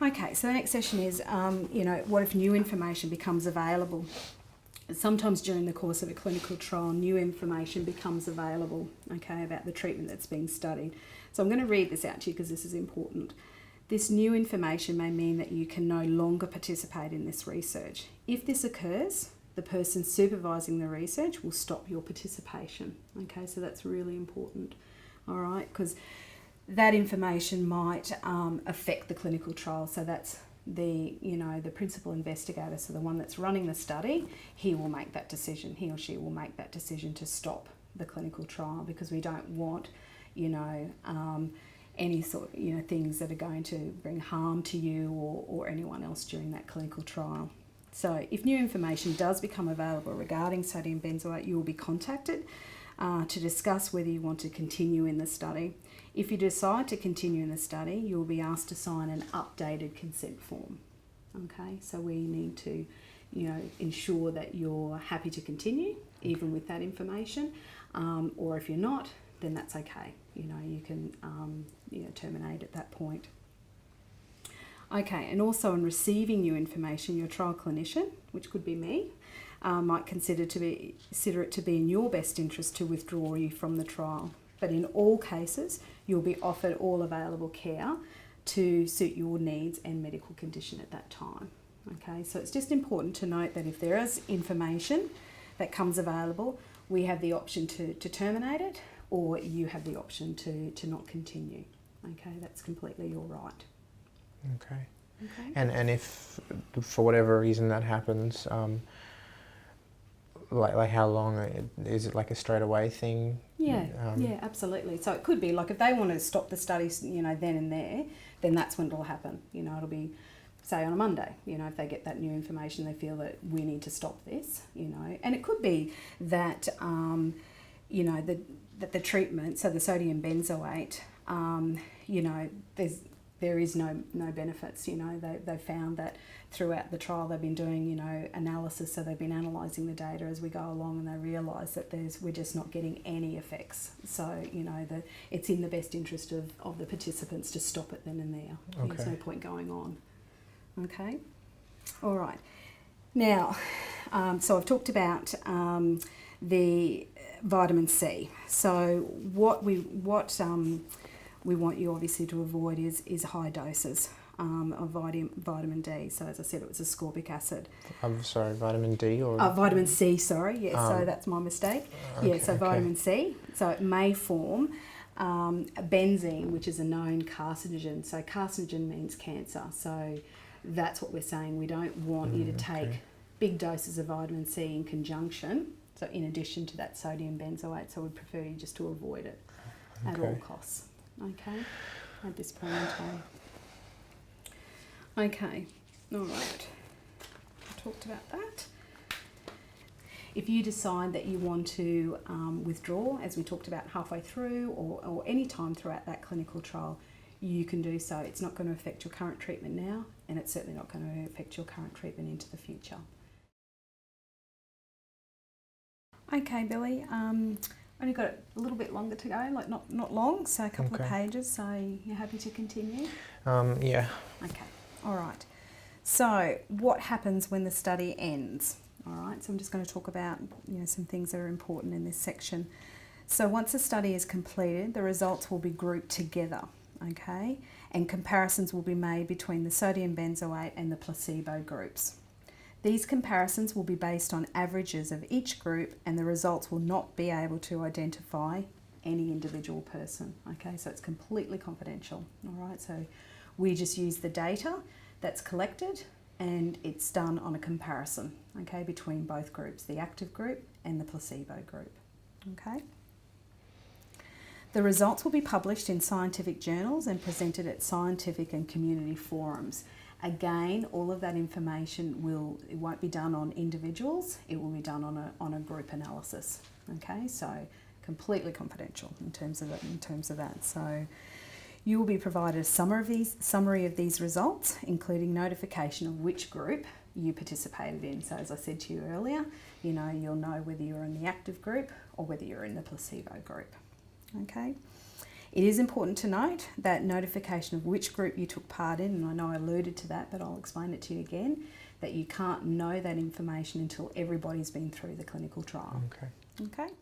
Okay, so the next session is, what if new information becomes available? Sometimes during the course of a clinical trial, new information becomes available, okay, about the treatment that's being studied. So I'm going to read this out to you because this is important. This new information may mean that you can no longer participate in this research. If this occurs, the person supervising the research will stop your participation. Okay, so that's really important, all right, because that information might affect the clinical trial. So that's the principal investigator, so the one that's running the study, he will make that decision. He or she will make that decision to stop the clinical trial, because we don't want, any sort of, things that are going to bring harm to you or anyone else during that clinical trial. So if new information does become available regarding sodium benzoate, you will be contacted to discuss whether you want to continue in the study. If you decide to continue in the study, you will be asked to sign an updated consent form. Okay, so we need to, ensure that you're happy to continue even with that information, or if you're not, then that's okay. You can terminate at that point. Okay, and also in receiving new information, your trial clinician, which could be me, might consider it to be in your best interest to withdraw you from the trial. But in all cases, you'll be offered all available care to suit your needs and medical condition at that time. Okay, so it's just important to note that if there is information that comes available, we have the option to terminate it, or you have the option to not continue. Okay, that's completely your right. Okay. Okay. And if for whatever reason that happens, like how long is it? Like a straight away thing? Yeah, absolutely. So it could be like if they want to stop the study, then and there, then that's when it'll happen. It'll be, say, on a Monday. If they get that new information, they feel that we need to stop this. And it could be that that the treatment, so the sodium benzoate, there is no benefits. They've found that throughout the trial they've been doing analysis, so they've been analysing the data as we go along, and they realise that we're just not getting any effects. So it's in the best interest of the participants to stop it then and there. Okay. There's no point going on. Okay, all right. Now, so I've talked about the vitamin C. So what we want you obviously to avoid is high doses of vitamin D. So as I said, it was ascorbic acid. I'm sorry, vitamin D or? Vitamin C, sorry. Yeah, so that's my mistake. Okay, so vitamin C. So it may form benzene, which is a known carcinogen. So carcinogen means cancer. So that's what we're saying. We don't want you to take big doses of vitamin C in conjunction, so in addition to that sodium benzoate. So we'd prefer you just to avoid it at all costs. Okay, at this point in time. Okay, all right. I talked about that. If you decide that you want to withdraw, as we talked about halfway through or any time throughout that clinical trial, you can do so. It's not going to affect your current treatment now, and it's certainly not going to affect your current treatment into the future. Okay, Billy. Only got a little bit longer to go, like not long, so a couple of pages. So you're happy to continue? Yeah. Okay, all right. So what happens when the study ends? All right, so I'm just going to talk about some things that are important in this section. So once the study is completed, the results will be grouped together, okay? And comparisons will be made between the sodium benzoate and the placebo groups. These comparisons will be based on averages of each group, and the results will not be able to identify any individual person. Okay, so it's completely confidential. All right, so we just use the data that's collected, and it's done on a comparison, okay, between both groups, the active group and the placebo group. Okay. The results will be published in scientific journals and presented at scientific and community forums. Again, all of that information it won't be done on individuals, it will be done on a group analysis. Okay, so completely confidential in terms of that. So you will be provided a summary of these results, including notification of which group you participated in. So as I said to you earlier, you'll know whether you're in the active group or whether you're in the placebo group. Okay. It is important to note that notification of which group you took part in, and I know I alluded to that, but I'll explain it to you again, that you can't know that information until everybody's been through the clinical trial. Okay. Okay?